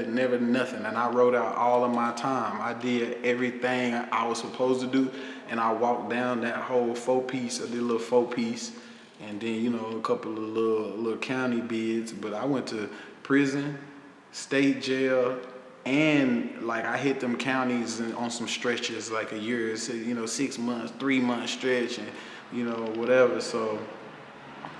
never nothing. And I wrote out all of my time. I did everything I was supposed to do, and I walked down that whole 4-piece. I did a little 4-piece, and then a couple of little county bids. But I went to prison, state jail, and like I hit them counties on some stretches, like a year, 6 months, 3 month stretch, and whatever. So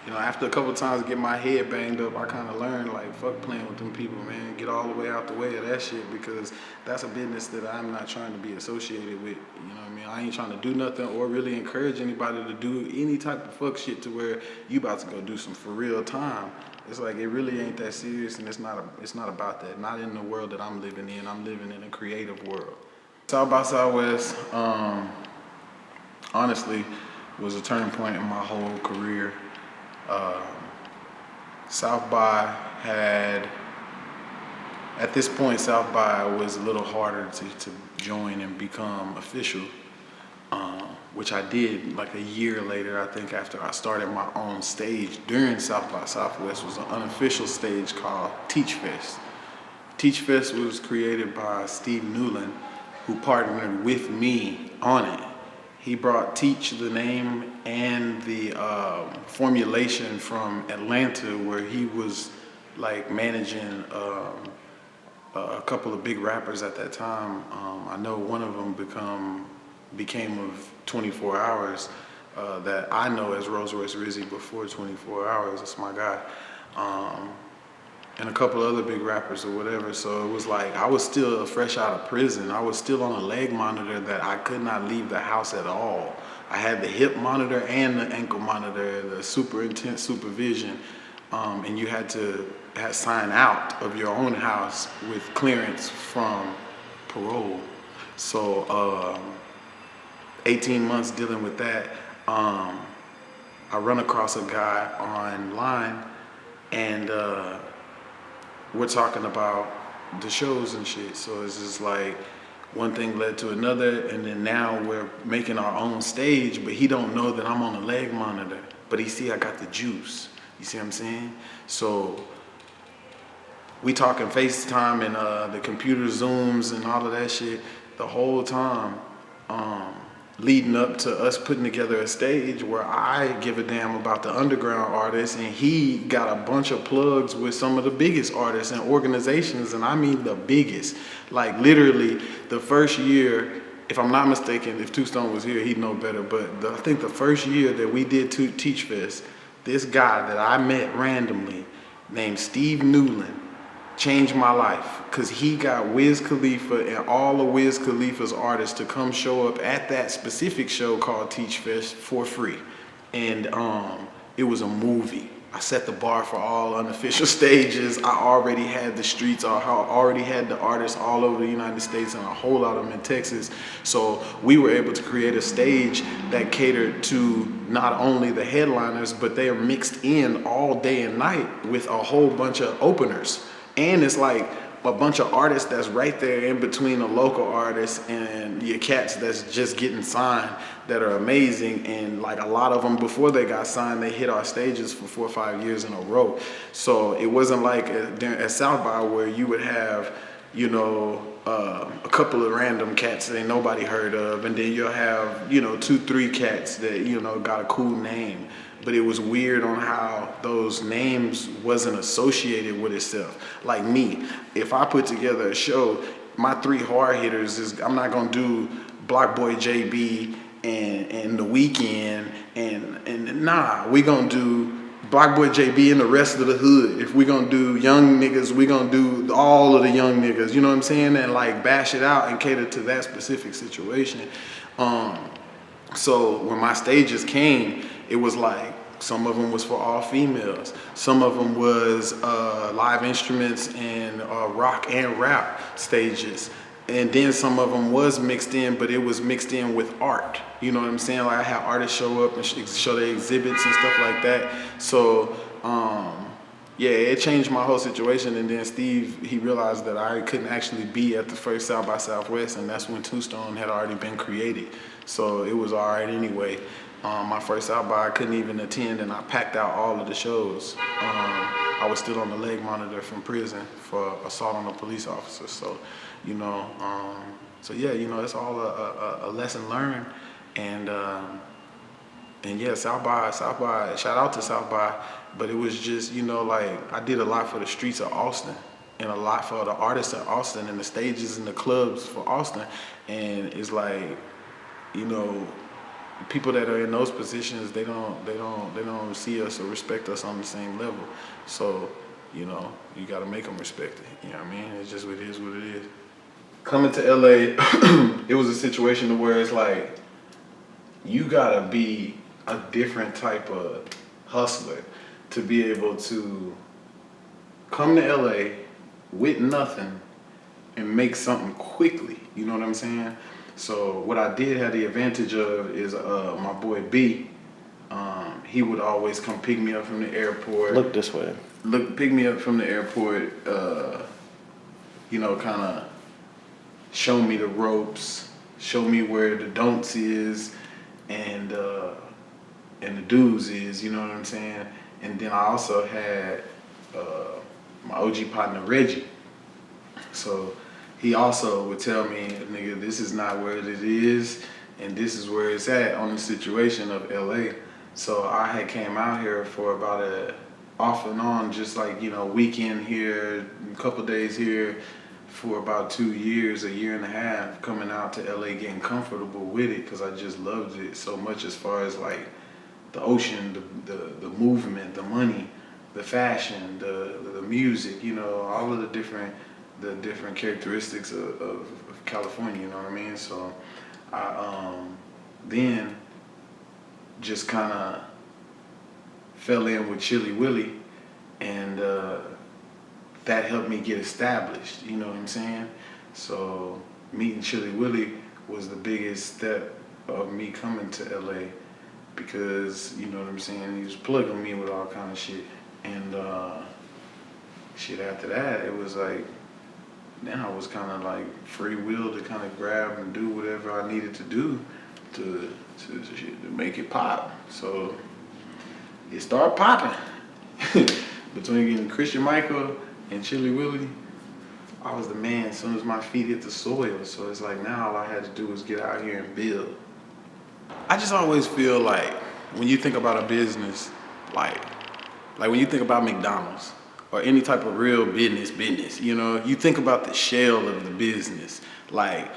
after a couple of times get my head banged up, I kind of learned, like, fuck playing with them people, man. Get all the way out the way of that shit, because that's a business that I'm not trying to be associated with. You know what I mean? I ain't trying to do nothing or really encourage anybody to do any type of fuck shit to where you about to go do some for real time. It's like, it really ain't that serious, and it's not about that. Not in the world that I'm living in. I'm living in a creative world. South by Southwest, honestly, was a turning point in my whole career. South by had, at this point, South by was a little harder to join and become official, which I did like a year later, I think, after I started my own stage during South by Southwest. Was an unofficial stage called Teach Fest. Teach Fest was created by Steve Newland, who partnered with me on it. He brought Teach, the name, and the formulation from Atlanta, where he was like managing a couple of big rappers at that time. I know one of them became of 24 Hours, that I know as Rolls Royce Rizzy before 24 Hours. That's my guy. And a couple of other big rappers or whatever. So it was like, I was still fresh out of prison. I was still on a leg monitor that I could not leave the house at all. I had the hip monitor and the ankle monitor, the super intense supervision. And you had to sign out of your own house with clearance from parole. So 18 months dealing with that. I run across a guy online, and we're talking about the shows and shit. So it's just like one thing led to another, and then now we're making our own stage, but he don't know that I'm on a leg monitor, but he see I got the juice. You see what I'm saying? So we talking FaceTime and the computer Zooms and all of that shit the whole time, leading up to us putting together a stage where I give a damn about the underground artists, and he got a bunch of plugs with some of the biggest artists and organizations, and I mean the biggest. Like literally the first year, if I'm not mistaken, if Two Stone was here, he'd know better, but I think the first year that we did Teach Fest, this guy that I met randomly named Steve Newland changed my life, because he got Wiz Khalifa and all of Wiz Khalifa's artists to come show up at that specific show called Teach Fest for free. And it was a movie. I set the bar for all unofficial stages. I already had the streets, I already had the artists all over the United States and a whole lot of them in Texas. So we were able to create a stage that catered to not only the headliners, but they are mixed in all day and night with a whole bunch of openers. And it's like a bunch of artists that's right there in between the local artists and your cats that's just getting signed that are amazing. And like a lot of them, before they got signed, they hit our stages for 4 or 5 years in a row. So it wasn't like at South by where you would have, a couple of random cats that ain't nobody heard of, and then you'll have, 2, 3 cats that, got a cool name. But it was weird on how those names wasn't associated with itself. Like me, if I put together a show, my 3 hard hitters is, I'm not gonna do Block Boy JB and The Weeknd, and nah, we gonna do Block Boy JB and the rest of the hood. If we gonna do young niggas, we gonna do all of the young niggas, you know what I'm saying? And like bash it out and cater to that specific situation. So when my stages came, it was like, some of them was for all females. Some of them was live instruments and rock and rap stages. And then some of them was mixed in, but it was mixed in with art. You know what I'm saying? Like I had artists show up and show their exhibits and stuff like that. So yeah, it changed my whole situation. And then Steve, he realized that I couldn't actually be at the first South by Southwest, and that's when Two Stone had already been created. So it was all right anyway. My first South by, I couldn't even attend, and I packed out all of the shows. I was still on the leg monitor from prison for assault on a police officer. So, you know, so yeah, you know, it's all a lesson learned. And yeah, South by, shout out to South by, but it was just, you know, like I did a lot for the streets of Austin and a lot for the artists in Austin and the stages and the clubs for Austin. And it's like, you know, people that are in those positions, they don't see us or respect us on the same level. So, you know, you got to make them respect it. You know what I mean? It's just what it is, what it is. Coming to LA, it was a situation where it's like, you gotta be a different type of hustler to be able to come to LA with nothing and make something quickly. You know what I'm saying? So what I did have the advantage of is my boy B. He would always come pick me up from the airport. Look this way. Pick me up from the airport. You know, kind of show me the ropes, show me where the don'ts is, and the do's is. You know what I'm saying? And then I also had my OG partner Reggie. So he also would tell me, nigga, this is not where it is, and this is where it's at on the situation of LA. So I had came out here for about a off and on, just like, you know, weekend here, a couple days here, for about 2 years, a year and a half, coming out to LA, getting comfortable with it, because I just loved it so much, as far as like the ocean, the movement, the money, the fashion, the music, you know, all of the different characteristics of California, you know what I mean? So I then just kind of fell in with Chili Willy, and that helped me get established, you know what I'm saying? So meeting Chili Willy was the biggest step of me coming to LA, because, you know what I'm saying, he was plugging me with all kind of shit. And shit, after that, it was like, then I was kind of like free will to kind of grab and do whatever I needed to do to make it pop. So it started popping. Between getting Christian Michael and Chili Willy, I was the man as soon as my feet hit the soil. So it's like, now all I had to do was get out here and build. I just always feel like when you think about a business, like when you think about McDonald's or any type of real business, you know, you think about the shell of the business, like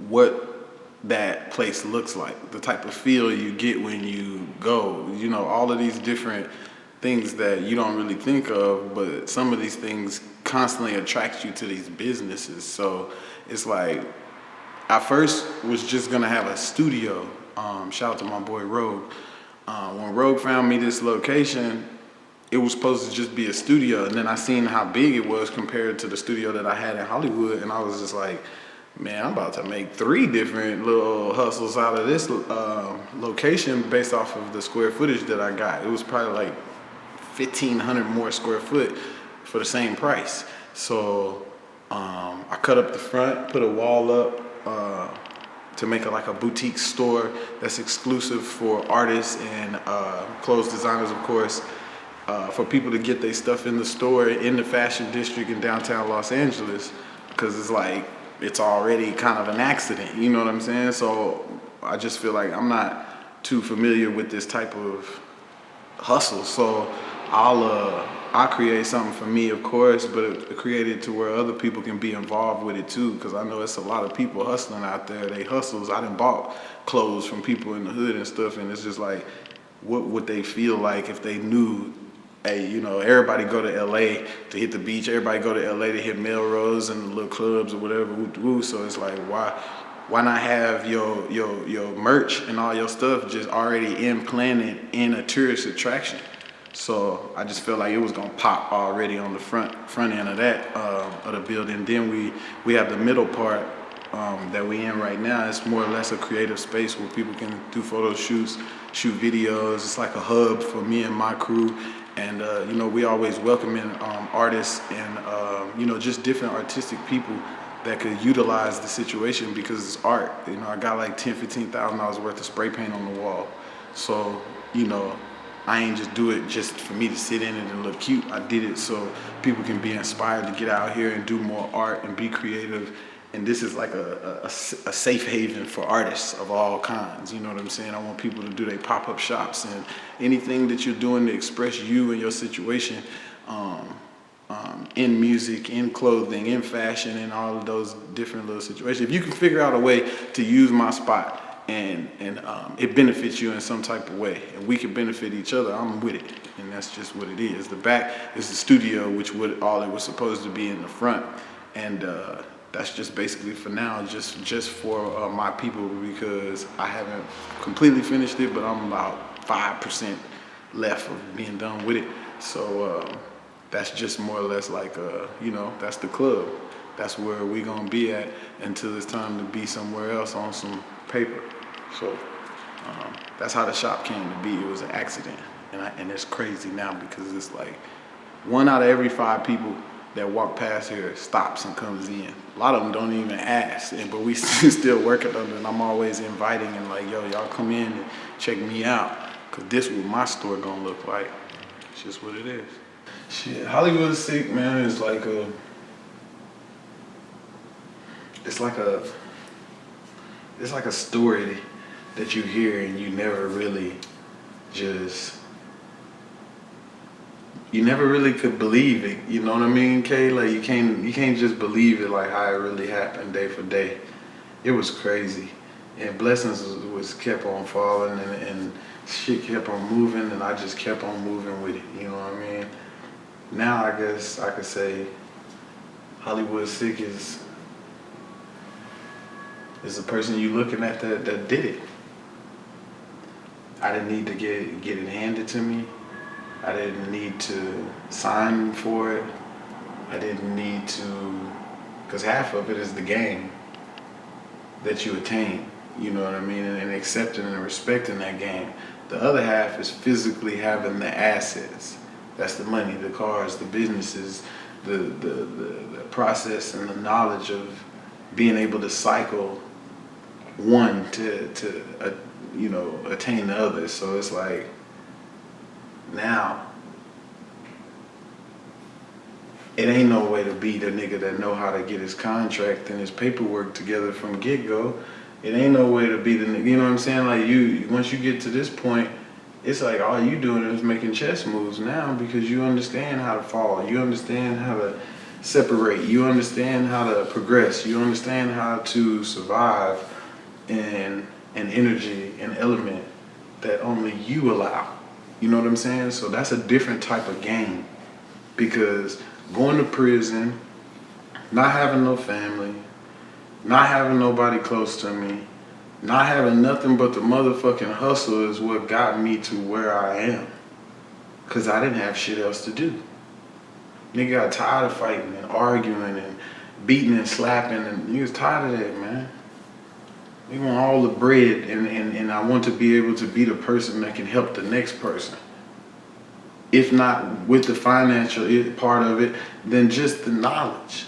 what that place looks like, the type of feel you get when you go, you know, all of these different things that you don't really think of, but some of these things constantly attract you to these businesses. So it's like, I first was just gonna have a studio. Shout out to my boy Rogue. When Rogue found me this location, it was supposed to just be a studio, and then I seen how big it was compared to the studio that I had in Hollywood, and I was just like, man, I'm about to make 3 different little hustles out of this location based off of the square footage that I got. It was probably like 1,500 more square foot for the same price. So I cut up the front, put a wall up to make it like a boutique store that's exclusive for artists and clothes designers, of course, for people to get their stuff in the store in the fashion district in downtown Los Angeles, because it's like, it's already kind of an accident, you know what I'm saying? So I just feel like I'm not too familiar with this type of hustle, so I'll create something for me, of course, but create it to where other people can be involved with it too, because I know it's a lot of people hustling out there. They hustles. I done bought clothes from people in the hood and stuff, and it's just like, what would they feel like if they knew, hey, you know, everybody go to LA to hit the beach, everybody go to LA to hit Melrose and the little clubs or whatever, woo. So it's like, why not have your merch and all your stuff just already implanted in a tourist attraction? So I just felt like it was gonna pop already on the front end of that of the building. Then we have the middle part that we in right now. It's more or less a creative space where people can do photo shoots, shoot videos. It's like a hub for me and my crew. And you know, we always welcoming artists and you know, just different artistic people that could utilize the situation, because it's art. You know, I got like $10,000-$15,000 worth of spray paint on the wall. So, you know, I ain't just do it just for me to sit in it and look cute. I did it so people can be inspired to get out here and do more art and be creative. And this is like a safe haven for artists of all kinds. You know what I'm saying? I want people to do their pop-up shops and anything that you're doing to express you and your situation, in music, in clothing, in fashion, in all of those different little situations. If you can figure out a way to use my spot and it benefits you in some type of way, and we can benefit each other, I'm with it. And that's just what it is. The back is the studio, which all it was supposed to be in the front. And that's just basically for now, just for my people, because I haven't completely finished it, but I'm about 5% left of being done with it. So that's just more or less like, that's the club. That's where we gonna be at until it's time to be somewhere else on some paper. So that's how the shop came to be. It was an accident. And it's crazy now because it's like 1 out of every 5 people that walk past here stops and comes in. A lot of them don't even ask, but we still working on it. And I'm always inviting and like, yo, y'all come in and check me out, cause this is what my store gonna look like. It's just what it is. Shit, Hollywood Sicc, man, is like it's like a story that you hear and you never really could believe it. You know what I mean, Kay? Like you can't just believe it like how it really happened day for day. It was crazy. And blessings was kept on falling and shit kept on moving, and I just kept on moving with it. You know what I mean? Now I guess I could say Hollywood Sicc is the person you looking at that did it. I didn't need to get it handed to me. I didn't need to sign for it. I didn't need to, because half of it is the game that you attain, you know what I mean, and accepting and respecting that game. The other half is physically having the assets. That's the money, the cars, the businesses, the process and the knowledge of being able to cycle one to attain the other. So it's like, now, it ain't no way to beat a nigga that know how to get his contract and his paperwork together from get-go. It ain't no way to beat a nigga, you know what I'm saying? Like once you get to this point, it's like all you doing is making chess moves now, because you understand how to fall. You understand how to separate. You understand how to progress. You understand how to survive in an energy and element that only you allow. You know what I'm saying? So that's a different type of game, because going to prison, not having no family, not having nobody close to me, not having nothing but the motherfucking hustle is what got me to where I am. Because I didn't have shit else to do. Nigga got tired of fighting and arguing and beating and slapping, and he was tired of that, man. We want all the bread, and I want to be able to be the person that can help the next person. If not with the financial part of it, then just the knowledge.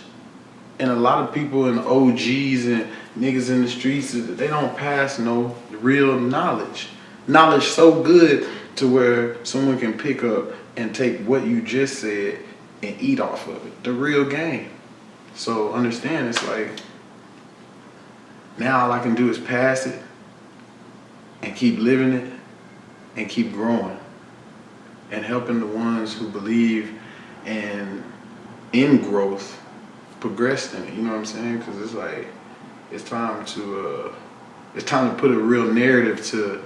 And a lot of people and OGs and niggas in the streets, they don't pass no real knowledge. Knowledge so good to where someone can pick up and take what you just said and eat off of it. The real game. So understand, it's like, now all I can do is pass it and keep living it and keep growing and helping the ones who believe in growth progress in it. You know what I'm saying? Because it's like, it's time to put a real narrative to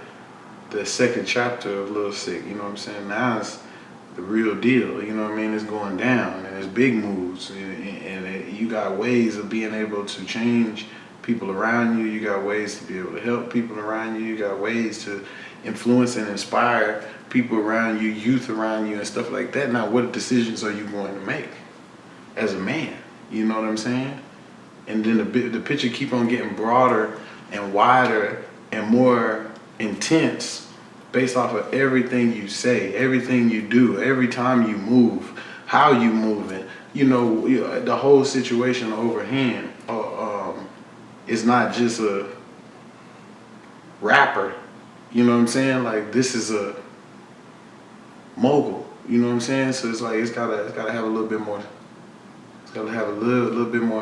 the second chapter of Lil Sicc. You know what I'm saying? Now it's the real deal. You know what I mean? It's going down, and it's big moves, and you got ways of being able to change people around you. You got ways to be able to help people around you. You got ways to influence and inspire people around you, youth around you, and stuff like that. Now, what decisions are you going to make as a man? You know what I'm saying? And then the picture keep on getting broader and wider and more intense based off of everything you say, everything you do, every time you move, how you moving. You know, the whole situation overhand. It's not just a rapper. You know what I'm saying? Like, this is mogul. You know what I'm saying? So it's like it's gotta have a little bit more. It's gotta have a little bit more